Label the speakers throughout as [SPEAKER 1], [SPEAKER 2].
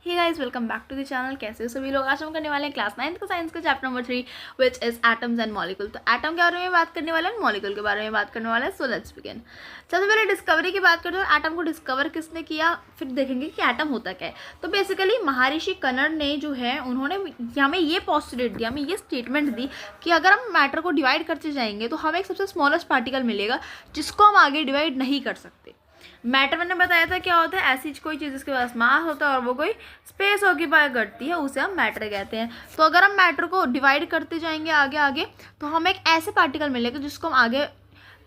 [SPEAKER 1] Hey guys, welcome back to the channel. कैसे हो सभी लोग। आज हम करने वाले हैं क्लास 9th का साइंस का chapter number 3 which is atoms and molecule. तो एटम के बारे में बात करने वाले हैं, मॉलिक्यूल के बारे में बात करने वाले हैं। So let's begin. सबसे पहले डिस्कवरी की बात करते हैं। एटम को डिस्कवर किसने किया, फिर देखेंगे कि एटम होता क्या है। तो बेसिकली महर्षि कनर ने जो है उन्होंने हमें ये पॉस्टुलेट दिया, हमें ये स्टेटमेंट दी कि अगर हम मैटर को डिवाइड करते जाएंगे तो हमें एक सबसे स्मॉलेस्ट पार्टिकल मिलेगा जिसको हम आगे डिवाइड नहीं कर सकते। मैटर मैंने बताया था क्या होता है, ऐसी कोई चीज़ जिसके पास मास होता है और वो कोई स्पेस ऑक्यूपाई करती है, उसे हम मैटर कहते हैं। तो अगर हम मैटर को डिवाइड करते जाएंगे आगे आगे तो हमें एक ऐसे पार्टिकल मिलेगा जिसको हम आगे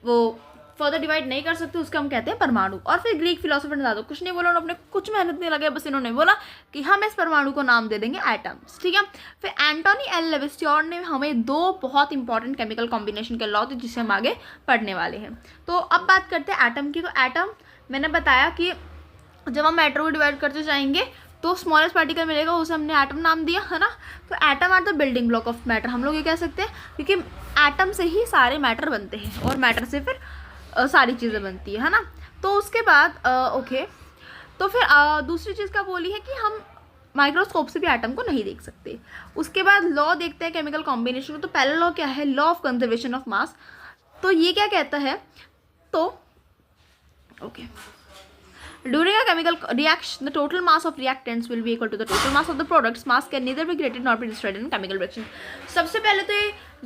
[SPEAKER 1] वो फर्दर डिवाइड नहीं कर सकते, उसको हम कहते हैं परमाणु। और फिर ग्रीक फिलोसोफर ने ज़्यादा कुछ नहीं बोला, उन्होंने कुछ मेहनत नहीं लगे, बस इन्होंने बोला कि हम इस परमाणु को नाम दे देंगे एटम्स। ठीक है। फिर एंटोनी एल लेविस्टियर ने हमें दो बहुत इंपॉर्टेंट केमिकल कॉम्बिनेशन के लॉ थे जिसे हम आगे पढ़ने वाले हैं। तो अब बात करते हैं एटम की। तो एटम मैंने बताया कि जब हम मैटर को डिवाइड करते जाएंगे तो स्मॉलेस्ट पार्टिकल मिलेगा, उसे हमने एटम नाम दिया है ना। तो atom are the building block of matter, हम लोग ये कह सकते हैं, क्योंकि एटम से ही सारे मैटर बनते हैं और मैटर से फिर सारी चीज़ें बनती है ना। तो उसके बाद ओके, तो फिर दूसरी चीज़ क्या बोली है कि हम माइक्रोस्कोप से भी एटम को नहीं देख सकते। उसके बाद लॉ देखते हैं केमिकल कॉम्बिनेशन को। तो पहला लॉ क्या है, law of conservation of mass. तो ये क्या कहता है, तो okay, during a chemical reaction the total mass of reactants will be equal to the total mass of the products. Mass can neither be created nor be destroyed in chemical reaction. सबसे पहले तो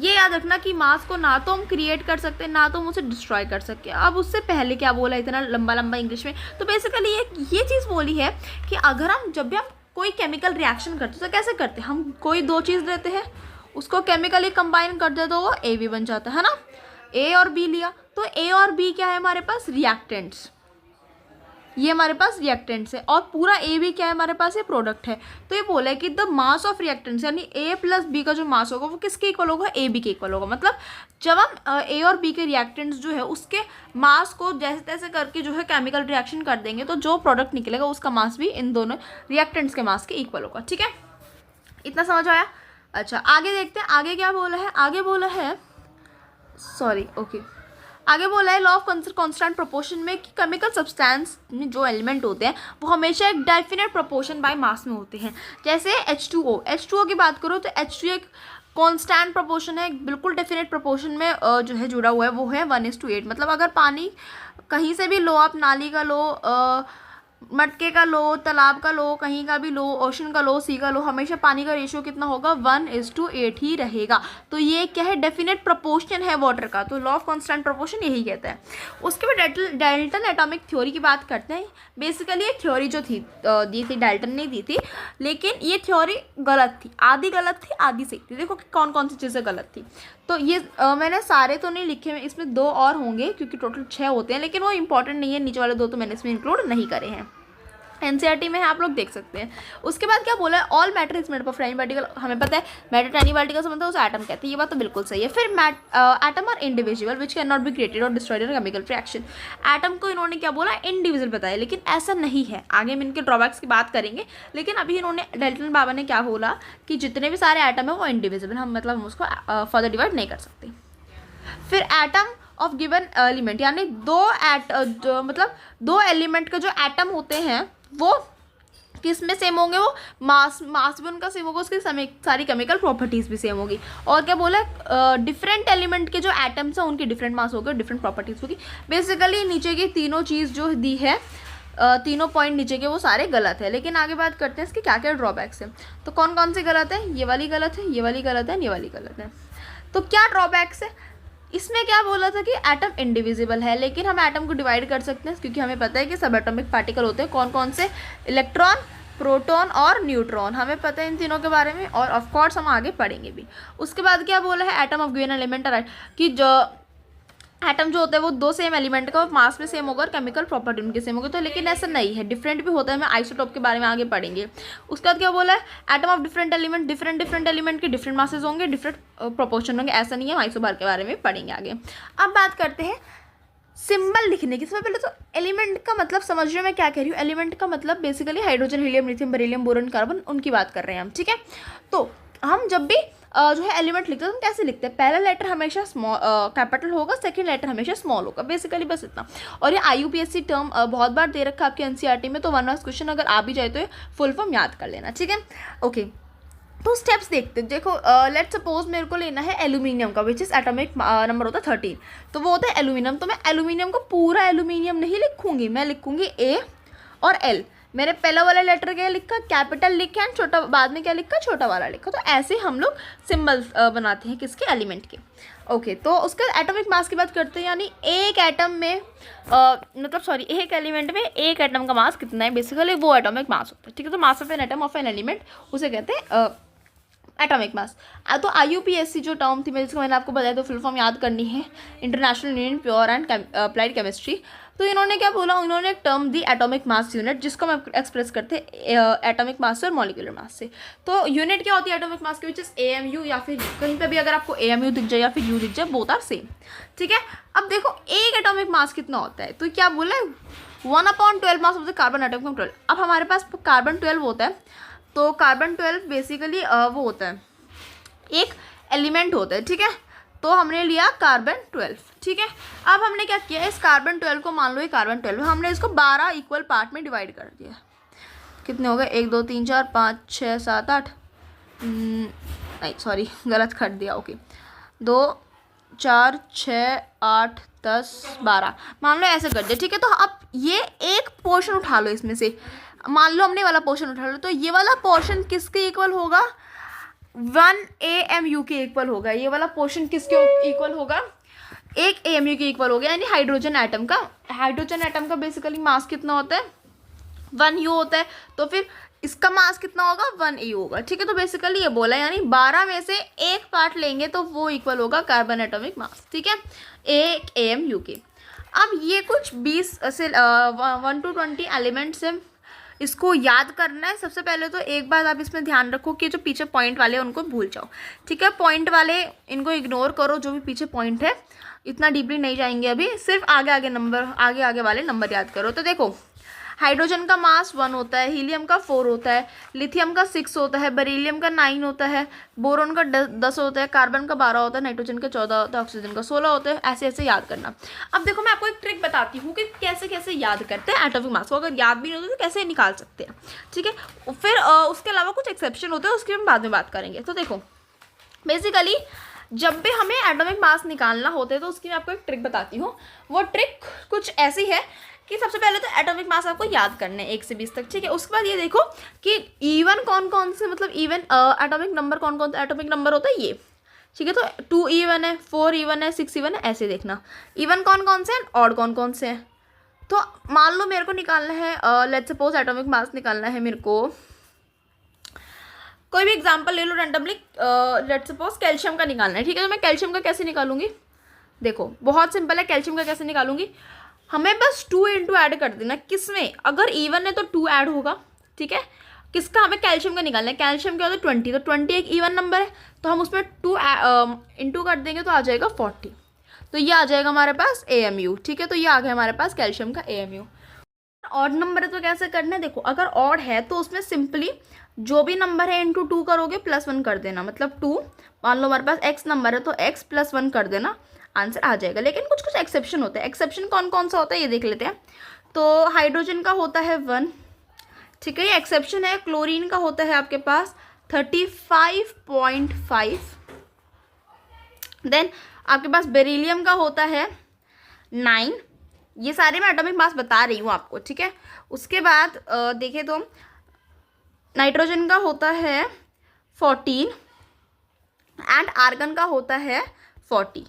[SPEAKER 1] ये याद रखना कि मास को ना तो हम क्रिएट कर सकते हैं ना तो हम उसे डिस्ट्रॉय कर सकते हैं। अब उससे पहले क्या बोला इतना लंबा लंबा इंग्लिश में, तो बेसिकली ये चीज़ बोली है कि अगर हम जब भी हम कोई केमिकल रिएक्शन करते हैं तो कैसे करते हैं, हम कोई दो चीज़ लेते हैं उसको केमिकली कंबाइन कर दे तो वो ए भी बन जाता है ना। ए और बी लिया तो ए और बी क्या है हमारे पास, रिएक्टेंट्स। ये हमारे पास रिएक्टेंट्स है और पूरा ए भी क्या है हमारे पास, ये प्रोडक्ट है। तो ये बोला है कि द मास ऑफ रिएक्टेंट्स यानी ए प्लस बी का जो मास होगा वो किसके इक्वल होगा, ए बी के इक्वल होगा। मतलब जब हम ए और बी के रिएक्टेंट्स जो है उसके मास को जैसे तैसे करके जो है केमिकल रिएक्शन कर देंगे तो जो प्रोडक्ट निकलेगा उसका मास भी इन दोनों रिएक्टेंट्स के मास के इक्वल होगा। ठीक है, इतना समझ आया। अच्छा, आगे देखते हैं आगे क्या बोला है। आगे बोला है आगे बोला है लॉ ऑफ कांस्टेंट प्रोपोर्शन में कि केमिकल सब्सटेंस में जो एलिमेंट होते हैं वो हमेशा एक डेफिनेट प्रोपोर्शन बाय मास में होते हैं। जैसे H2O की बात करो तो H2 एक कांस्टेंट प्रोपोर्शन है, बिल्कुल डेफिनेट प्रोपोर्शन में जो है जुड़ा हुआ है, वो है 1:8। मतलब अगर पानी कहीं से भी लो, आप नाली का लो, मटके का लो, तालाब का लो, कहीं का भी लो, ओशन का लो, सी का लो, हमेशा पानी का रेशियो कितना होगा, 1:8 ही रहेगा। तो ये क्या है, डेफिनेट प्रोपोर्शन है वाटर का। तो लॉ ऑफ कांस्टेंट प्रोपोर्शन यही कहता है। उसके बाद डाल्टन एटॉमिक थ्योरी की बात करते हैं। बेसिकली ये थ्योरी जो थी दी थी डाल्टन ने दी थी, लेकिन ये थ्योरी गलत थी, आधी गलत थी आधी सही थी। देखो कि कौन कौन सी चीज़ें गलत थी। तो ये मैंने सारे तो नहीं लिखे हैं, इसमें दो और होंगे क्योंकि टोटल 6 होते हैं, लेकिन वो इंपॉर्टेंट नहीं है। नीचे वाले दो तो मैंने इसमें इंक्लूड नहीं करे हैं, एनसीईआरटी में है, आप लोग देख सकते हैं। उसके बाद क्या बोला है, all matter is made up of tiny particle. हमें पता है मैटर टाइनी पार्टिकल से बनता है, उसे एटम कहते हैं, ये बात तो बिल्कुल सही है। फिर atom are individual which can not be created और destroyed in chemical reaction. Atom को इन्होंने क्या बोला, इंडिविजुअल बताया, लेकिन ऐसा नहीं है। आगे हम इनके ड्रॉबैक्स की बात करेंगे, लेकिन अभी इन्होंने डाल्टन बाबा ने क्या बोला कि जितने भी सारे एटम है वो इंडिविजुअल, हम मतलब हम उसको फर्दर डिवाइड नहीं कर सकते। फिर एटम ऑफ गिवन एलिमेंट यानी मतलब दो एलिमेंट का जो एटम होते हैं वो किस में सेम होंगे, वो मास भी उनका सेम होगा, उसकी सारी केमिकल प्रॉपर्टीज़ भी सेम होगी। और क्या बोला, डिफरेंट एलिमेंट के जो एटम्स हैं उनकी डिफरेंट मास होगा, डिफरेंट प्रॉपर्टीज़ होगी। बेसिकली नीचे की तीनों चीज़ जो दी है, तीनों पॉइंट नीचे के वो सारे गलत है। लेकिन आगे बात करते हैं इसके क्या क्या ड्रॉबैक्स हैं। तो कौन कौन से गलत है, ये वाली गलत है, ये वाली गलत है, ये वाली गलत है। तो क्या ड्रॉबैक्स है इसमें, क्या बोला था कि एटम इंडिविजिबल है, लेकिन हम एटम को डिवाइड कर सकते हैं क्योंकि हमें पता है कि सब एटॉमिक पार्टिकल होते हैं। कौन कौन से, इलेक्ट्रॉन, प्रोटॉन और न्यूट्रॉन, हमें पता है इन तीनों के बारे में, और ऑफ कोर्स हम आगे पढ़ेंगे भी। उसके बाद क्या बोला है, atom of given element right, कि जो एटम जो होता है वो दो सेम एलिमेंट का मास में सेम होगा और केमिकल प्रॉपर्टी उनके सेम होगी। तो लेकिन ऐसा नहीं है, डिफरेंट भी होता है। मैं आइसोटोप के बारे में आगे पढ़ेंगे। उसके बाद क्या बोला है, atom of different element, different element के डिफरेंट मासेस होंगे, डिफरेंट प्रोपोर्शन होंगे, ऐसा नहीं है। हम आइसोबार के बारे में पढ़ेंगे आगे। अब बात करते हैं सिंबल लिखने की। सबसे पहले तो एलिमेंट का मतलब समझ रहे हो मैं क्या कह रही हूँ। एलिमेंट का मतलब basically hydrogen, helium, lithium, beryllium, boron, carbon, उनकी बात कर रहे हैं हम। ठीक है, तो हम जब भी जो है एलिमेंट लिखते हैं तो हम कैसे लिखते हैं, पहला लेटर हमेशा स्मॉल कैपिटल होगा, सेकंड लेटर हमेशा स्मॉल होगा, बेसिकली बस इतना। और ये IUPAC टर्म बहुत बार दे रखा है आपके NCERT में, तो 1 मार्क्स क्वेश्चन अगर आ भी जाए तो फुल फॉर्म याद कर लेना, ठीक है। ओके, तो स्टेप्स देखते हैं। देखो लेट्स सपोज मेरे को लेना है एल्यूमिनियम का, विच इज़ एटॉमिक नंबर होता है 13, तो वो होता है एल्यूमिनियम। तो मैं एल्यूमिनियम को पूरा एल्यूमिनियम नहीं लिखूंगी, मैं लिखूंगी A और L। मैंने पहला वाला लेटर क्या लिखा, कैपिटल लिखा, एंड छोटा बाद में क्या लिखा, छोटा वाला लिखा। तो ऐसे हम लोग सिंबल्स बनाते हैं किसके, एलिमेंट के। ओके, तो उसका एटॉमिक मास की बात करते हैं, यानी एक एटम में मतलब सॉरी एक एलिमेंट में एक एटम का मास कितना है, बेसिकली वो एटॉमिक मास होता है, ठीक है। तो mass of an atom of an element उसे कहते हैं एटॉमिक मास। तो IUPAC जो टर्म थी जिसको मैंने आपको बताया, तो फुल फॉर्म याद करनी है, international union pure and applied chemistry. तो इन्होंने क्या बोला, इन्होंने एक टर्म दी एटॉमिक मास यूनिट, जिसको हम एक्सप्रेस करते हैं एटॉमिक मास से और मॉलिक्यूलर मास से। तो यूनिट क्या होती है एटॉमिक मास की, विच इज AMU, या फिर कहीं पे भी अगर आपको AMU दिख जाए या फिर U दिख जाए, बोथ आर सेम, ठीक है। अब देखो एक एटॉमिक मास कितना होता है, तो क्या बोला है 1/12 mass of the carbon atom from 12। अब हमारे पास कार्बन 12 होता है, तो कार्बन 12 बेसिकली वो होता है एक एलिमेंट होता है, ठीक है। तो हमने लिया कार्बन 12, ठीक है। अब हमने क्या किया, इस कार्बन 12 को मान लो ये कार्बन 12, हमने इसको 12 इक्वल पार्ट में डिवाइड कर दिया। कितने हो गए, 1 2 3 4 5 6 7 8, नहीं सॉरी गलत कर दिया। ओके, 2 4 6 8 10 12 मान लो ऐसे कर दिया, ठीक है। तो अब ये एक पोर्शन उठा लो इसमें से, मान लो हमने वाला पोर्शन उठा लो, तो ये वाला पोर्शन किसके इक्वल होगा, 1 AMU के इक्वल होगा। ये वाला पोर्शन किसके इक्वल होगा, 1 AMU के इक्वल होगा, यानी हाइड्रोजन एटम का। हाइड्रोजन एटम का बेसिकली मास कितना होता है, 1 U होता है, तो फिर इसका मास कितना होगा, 1 AU होगा, ठीक है। तो बेसिकली ये बोला, यानी 12 में से एक पार्ट लेंगे तो वो इक्वल होगा कार्बन एटॉमिक मास, ठीक है, 1 AMU के। अब ये कुछ 20 से 1 to 20 एलिमेंट्स हैं, इसको याद करना है। सबसे पहले तो एक बात आप इसमें ध्यान रखो कि जो पीछे पॉइंट वाले हैं उनको भूल जाओ, ठीक है। पॉइंट वाले इनको इग्नोर करो, जो भी पीछे पॉइंट है इतना डीपली नहीं जाएंगे अभी, सिर्फ आगे आगे वाले नंबर याद करो। तो देखो हाइड्रोजन का मास 1 होता है, हीलियम का 4 होता है, लिथियम का 6 होता है, बेरिलियम का 9 होता है, बोरोन का 10 होता है, कार्बन का 12 होता है, नाइट्रोजन का 14 होता है, ऑक्सीजन का 16 होता है। ऐसे ऐसे याद करना। अब देखो मैं आपको एक ट्रिक बताती हूँ कि कैसे कैसे याद करते हैं एटॉमिक मास को, अगर याद भी नहीं होता तो कैसे निकाल सकते हैं, ठीक है। फिर उसके अलावा कुछ एक्सेप्शन होते हैं, उसकी हम बाद में बात करेंगे। तो देखो बेसिकली जब भी हमें एटॉमिक मास निकालना होता है तो उसकी मैं आपको एक ट्रिक बताती हूँ। वो ट्रिक कुछ ऐसी है कि सबसे पहले तो एटॉमिक मास आपको याद करने हैं 1 से 20 तक, ठीक है। उसके बाद ये देखो कि इवन कौन कौन से, मतलब इवन एटॉमिक नंबर कौन कौन सा एटॉमिक नंबर होता है ये, ठीक है। तो 2 इवन है, 4 इवन है, 6 इवन है, ऐसे देखना इवन कौन कौन से हैं, ऑड कौन कौन से हैं। तो मान लो मेरे को निकालना है, लेट्स सपोज एटॉमिक मास निकालना है मेरे को, कोई भी एग्जांपल ले लो रैंडमली, लेट्स सपोज कैल्शियम का निकालना है, ठीक है। तो मैं कैल्शियम का कैसे निकालूंगी, देखो बहुत सिंपल है। कैल्शियम का कैसे निकालूंगी, हमें बस 2 इंटू ऐड कर देना, किसमें, अगर इवन है तो 2 ऐड होगा, ठीक है। किसका, हमें कैल्शियम का निकालना है। कैल्शियम क्या होता है 20, तो 20 एक इवन नंबर है, तो हम उसमें 2 इंटू कर देंगे तो आ जाएगा 40, तो ये आ जाएगा हमारे पास AMU, ठीक है। तो ये आ गया हमारे पास कैल्शियम का AMU। ऑड नंबर है तो कैसे करना है, देखो अगर ऑड है तो उसमें सिंपली जो भी नंबर है इंटू 2 करोगे +1 कर देना, मतलब 2, मान लो हमारे पास x नंबर है तो x +1 कर देना, आंसर आ जाएगा। लेकिन कुछ कुछ एक्सेप्शन होते हैं। एक्सेप्शन कौन कौन सा होता है ये देख लेते हैं। तो हाइड्रोजन का होता है 1, ठीक है, ये एक्सेप्शन है। क्लोरीन का होता है आपके पास 35.5, देन आपके पास बेरिलियम का होता है 9। ये सारे मैं एटॉमिक मास बता रही हूँ आपको, ठीक है। उसके बाद देखें तो नाइट्रोजन का होता है 14 एंड आर्गन का होता है 40,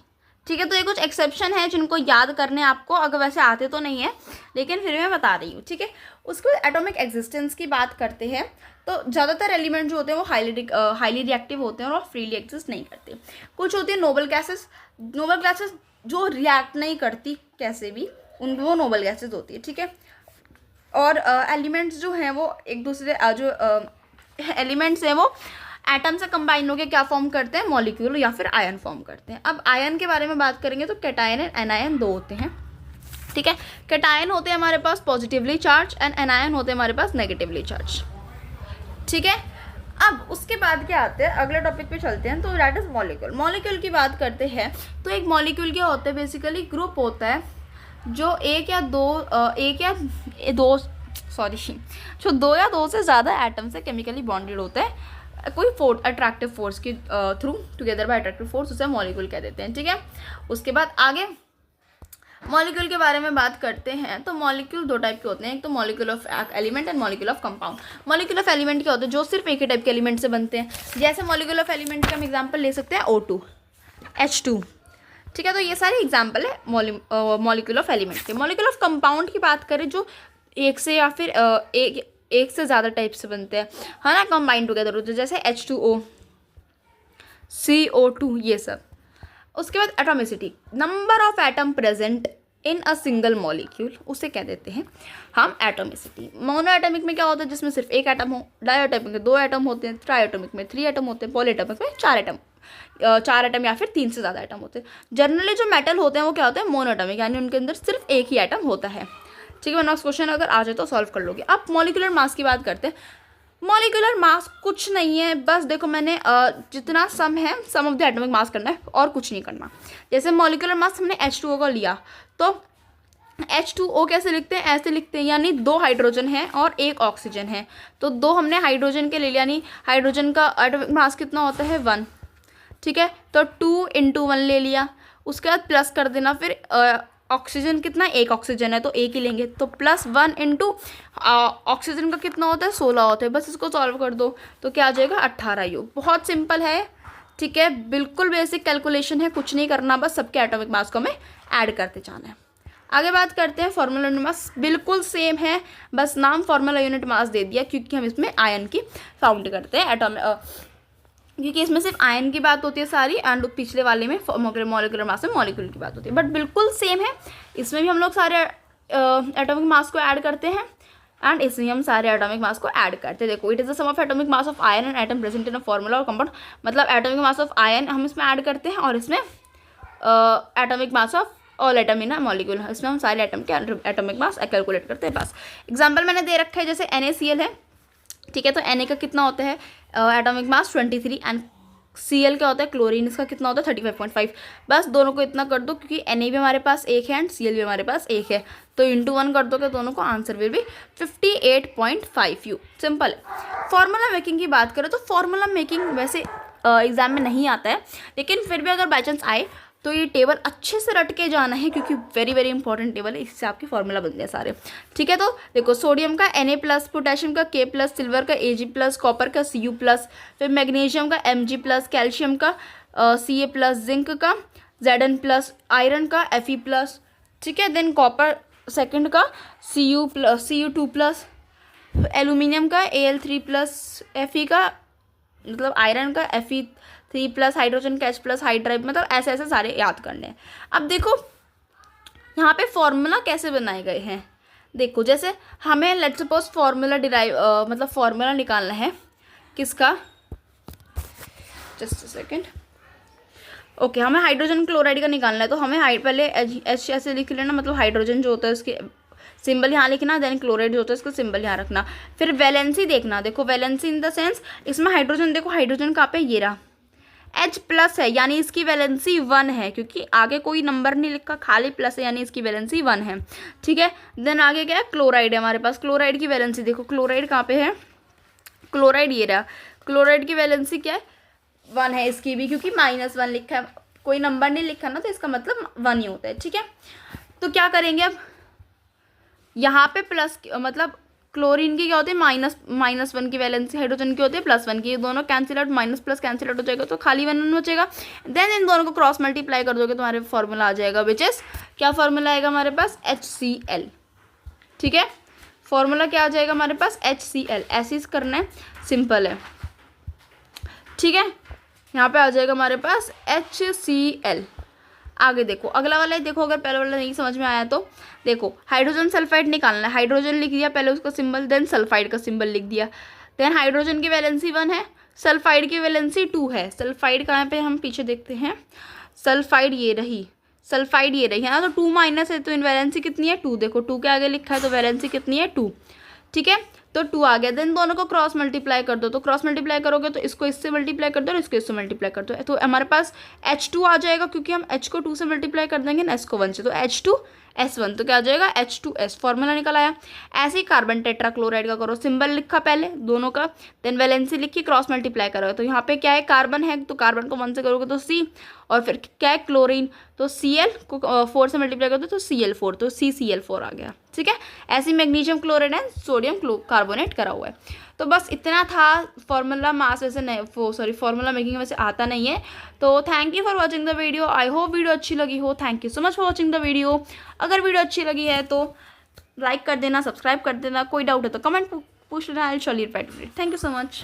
[SPEAKER 1] ठीक है। तो ये कुछ एक्सेप्शन है जिनको याद करने आपको, अगर वैसे आते तो नहीं है लेकिन फिर मैं बता रही हूँ, ठीक है। उसके बाद एटॉमिक एग्जिस्टेंस की बात करते हैं। तो ज़्यादातर एलिमेंट जो होते हैं वो हाईली रिएक्टिव होते हैं और फ्रीली एग्जिस्ट नहीं करते। कुछ होती है नोबल गैसेस, नोबल गैसेस जो रिएक्ट नहीं करती कैसे भी, वो नोबल गैसेज होती है, ठीक है। और एलिमेंट्स जो हैं वो एक दूसरे जो एलिमेंट्स हैं वो एटम से कंबाइन होकर क्या फॉर्म करते हैं, मॉलिक्यूल या फिर आयन फॉर्म करते हैं। अब आयन के बारे में बात करेंगे तो कैटायन एंड एनायन 2 होते हैं, ठीक है। कैटायन होते हैं हमारे पास पॉजिटिवली चार्ज एंड एनायन होते हैं हमारे पास नेगेटिवली चार्ज, ठीक है। अब उसके बाद क्या आते हैं, अगले टॉपिक पे चलते हैं, तो दैट इज मॉलिक्यूल। मॉलिक्यूल की बात करते हैं तो एक मॉलिक्यूल क्या होता है, बेसिकली ग्रुप होता है जो एक या दो जो दो या दो से ज़्यादा एटम से केमिकली बॉन्डेड होते हैं कोई अट्रैक्टिव फोर्स के through, together by attractive force, उसे मॉलिक्यूल कह देते हैं। ठीक है, उसके बाद आगे मॉलिक्यूल के बारे में बात करते हैं तो मॉलिक्यूल दो टाइप के होते हैं, एक तो molecule of element and molecule of compound. Molecule of element क्या होते हैं, जो सिर्फ एक ही टाइप के एलिमेंट से बनते हैं। जैसे मॉलिक्यूल ऑफ एलिमेंट का हम एग्जांपल ले सकते हैं O2, H2। ठीक है, तो ये सारे एग्जांपल है मॉलिक्यूल ऑफ एलिमेंट के। मॉलिक्यूल ऑफ कंपाउंड की बात करें जो एक से या फिर एक से ज़्यादा टाइप से बनते हैं, है ना, कंबाइन टुगेदर होते हैं, जैसे H2O, CO2, ये सब। उसके बाद atomicity, number of atom present in a single molecule, उसे कह देते हैं हम एटॉमिसिटी। मोनो एटॉमिक में क्या होता है, जिसमें सिर्फ एक एटम हो, डाई एटॉमिक में 2 एटम होते हैं, ट्राई एटॉमिक में 3 एटम होते हैं, पॉली एटॉमिक में 4 एटम या फिर 3 से ज़्यादा एटम होते हैं। जनरली जो मेटल होते हैं वो क्या होते हैं, मोनो एटॉमिक, यानी उनके अंदर सिर्फ एक ही एटम होता है। ठीक है, नेक्स्ट क्वेश्चन अगर आ जाए तो सॉल्व कर लोगे। अब मॉलिक्यूलर मास की बात करते हैं। मॉलिक्यूलर मास कुछ नहीं है, बस देखो मैंने जितना सम है सम ऑफ द एटॉमिक मास करना है और कुछ नहीं करना। जैसे मॉलिक्यूलर मास हमने H2O को लिया तो H2O कैसे लिखते हैं, ऐसे लिखते हैं, यानी 2 हाइड्रोजन है और 1 ऑक्सीजन है, तो 2 हमने हाइड्रोजन के ले लिया, यानी हाइड्रोजन का एटॉमिक मास कितना होता है 1। ठीक है, तो 2 × 1 ले लिया, उसके बाद प्लस कर देना, फिर ऑक्सीजन कितना, 1 ऑक्सीजन है तो 1 ही लेंगे, तो +1 × ऑक्सीजन का कितना होता है 16 होता है। बस इसको सॉल्व कर दो तो क्या आ जाएगा 18 U। बहुत सिंपल है। ठीक है, बिल्कुल बेसिक कैलकुलेशन है, कुछ नहीं करना, बस सबके एटॉमिक मास को हमें ऐड करते जाना है। आगे बात करते हैं फॉर्मूला यूनिट मास, बिल्कुल सेम है, बस नाम फॉर्मूला यूनिट मास दे दिया क्योंकि हम इसमें आयन की काउंट करते हैं क्योंकि इसमें सिर्फ आयन की बात होती है सारी, एंड पिछले वाले में मॉलिक्यूलर मास में मॉलिक्यूल की बात होती है, बट बिल्कुल सेम है। इसमें भी हम लोग सारे एटॉमिक मास को ऐड करते हैं एंड इसमें हम सारे एटॉमिक मास को ऐड करते हैं। देखो, it is the sum of atomic mass of ion and atom present in a formula और कंपाउंड, मतलब एटॉमिक मास ऑफ आयन हम इसमें ऐड करते हैं और इसमें atomic mass of all atom in a molecule, इसमें हम सारे एटम के एटॉमिक मास कैलकुलेट करते हैं। बस एग्जाम्पल मैंने दे रखा है, जैसे NaCl है। ठीक है, तो Na का कितना होता है एटॉमिक मास 23 एंड Cl क्या होता है क्लोरीन, इसका कितना होता है 35.5। बस दोनों को इतना कर दो क्योंकि Na भी हमारे पास 1 है एंड Cl भी हमारे पास 1 है, तो × 1 कर दोगे दोनों को, answer will be 58.5 U। Simple है। फार्मूला मेकिंग की बात करें तो फार्मूला मेकिंग वैसे एग्जाम में नहीं आता है, लेकिन फिर भी अगर बाई चांस आए तो ये टेबल अच्छे से रट के जाना है क्योंकि वेरी वेरी इंपॉर्टेंट टेबल है, इससे आपके फॉर्मूला बनते हैं सारे। ठीक है, तो देखो सोडियम का Na+, पोटेशियम का K+, सिल्वर का Ag+, कॉपर का Cu+, फिर मैग्नीशियम का Mg+, कैल्शियम का Ca+, जिंक का Zn+, आयरन का Fe+। ठीक है, देन कॉपर सेकंड का Cu2+, एल्यूमिनियम का Al3+, Fe का मतलब आयरन का Fe3+, हाइड्रोजन का H+, हाइड्राइड, मतलब ऐसे ऐसे सारे याद करने हैं। अब देखो यहाँ पे फॉर्मूला कैसे बनाए गए हैं। देखो जैसे हमें लेट्स सपोज फॉर्मूला मतलब फॉर्मूला निकालना है किसका, जस्ट अ सेकेंड। ओके, हमें हाइड्रोजन क्लोराइड का निकालना है, तो हमें पहले H ऐसे लिख लेना, मतलब हाइड्रोजन जो होता है उसके सिंबल यहाँ लिखना, देन क्लोराइड जो होता है इसका सिंबल यहाँ रखना। फिर वैलेंसी देखना, देखो वैलेंसी इन द सेंस इसमें हाइड्रोजन, देखो हाइड्रोजन कहाँ पे, ये रहा H+ है, यानी इसकी वैलेंसी 1 है, क्योंकि आगे कोई नंबर नहीं लिखा, खाली प्लस है, यानी इसकी वैलेंसी 1 है। ठीक है, देन आगे क्या है, क्लोराइड है हमारे पास। क्लोराइड की वैलेंसी देखो, क्लोराइड कहाँ पे है, क्लोराइड ये रहा, क्लोराइड की वैलेंसी क्या है 1 है इसकी भी, क्योंकि -1 लिखा है, कोई नंबर नहीं लिखा ना, तो इसका मतलब 1 ही होता है। ठीक है, तो क्या करेंगे अब, यहाँ पे प्लस मतलब क्लोरीन की क्या होती है -1 की वैलेंसी, हाइड्रोजन की होती है +1 की, ये दोनों cancel out, minus plus cancel out हो जाएगा, तो खाली 1 बचेगा। देन इन दोनों को क्रॉस मल्टीप्लाई कर दोगे तुम्हारे फॉर्मूला आ जाएगा, विच इज क्या फॉर्मूला आएगा हमारे पास HCl। ठीक है, फॉर्मूला क्या आ जाएगा हमारे पास HCl, ऐसे ही करना है, सिंपल है। ठीक है, यहाँ पे आ जाएगा हमारे पास HCl। आगे देखो अगला वाला ही देखो, अगर पहले वाला नहीं समझ में आया तो देखो, हाइड्रोजन सल्फाइड निकालना है, हाइड्रोजन लिख दिया पहले उसका सिंबल, देन सल्फाइड का सिंबल लिख दिया। देन हाइड्रोजन की वैलेंसी 1 है, सल्फाइड की वैलेंसी 2 है। सल्फाइड कहाँ पे, हम पीछे देखते हैं, सल्फाइड ये रही, सल्फाइड ये रही है ना, तो 2- है, तो इन वैलेंसी कितनी है 2, देखो 2 के आगे लिखा है तो वैलेंसी कितनी है 2। ठीक है, तो 2 आ गया। देन दोनों को क्रॉस मल्टीप्लाई कर दो, तो क्रॉस मल्टीप्लाई करोगे तो इसको इससे मल्टीप्लाई कर दो और इसको इससे मल्टीप्लाई कर दो, तो हमारे पास H2 आ जाएगा, क्योंकि हम H को 2 से मल्टीप्लाई कर देंगे ना, S को 1 से, तो H2S1, तो क्या आ जाएगा H2S, फॉर्मूला निकल आया। ऐसे ही कार्बन टेट्राक्लोराइड का करो, सिंबल लिखा पहले दोनों का, देन वैलेंसी लिखी, क्रॉस मल्टीप्लाई करोगे तो यहाँ पे क्या है, कार्बन है तो कार्बन को 1 से करोगे तो C, और फिर क्या है क्लोरीन, तो Cl को 4 से मल्टीप्लाई करोगे तो Cl4, तो CCl4 आ गया। ठीक है, ऐसे magnesium chloride and sodium carbonate करा हुआ है। तो बस इतना था फॉर्मूला, मास वैसे नहीं, फॉर्मूला मेकिंग वैसे आता नहीं है। तो thank you for watching the video, I hope video अच्छी लगी हो। Thank you so much for watching the video. अगर वीडियो अच्छी लगी है तो लाइक कर देना, सब्सक्राइब कर देना, कोई डाउट है तो कमेंट पूछ लेना, I will surely reply to it. Thank you so much.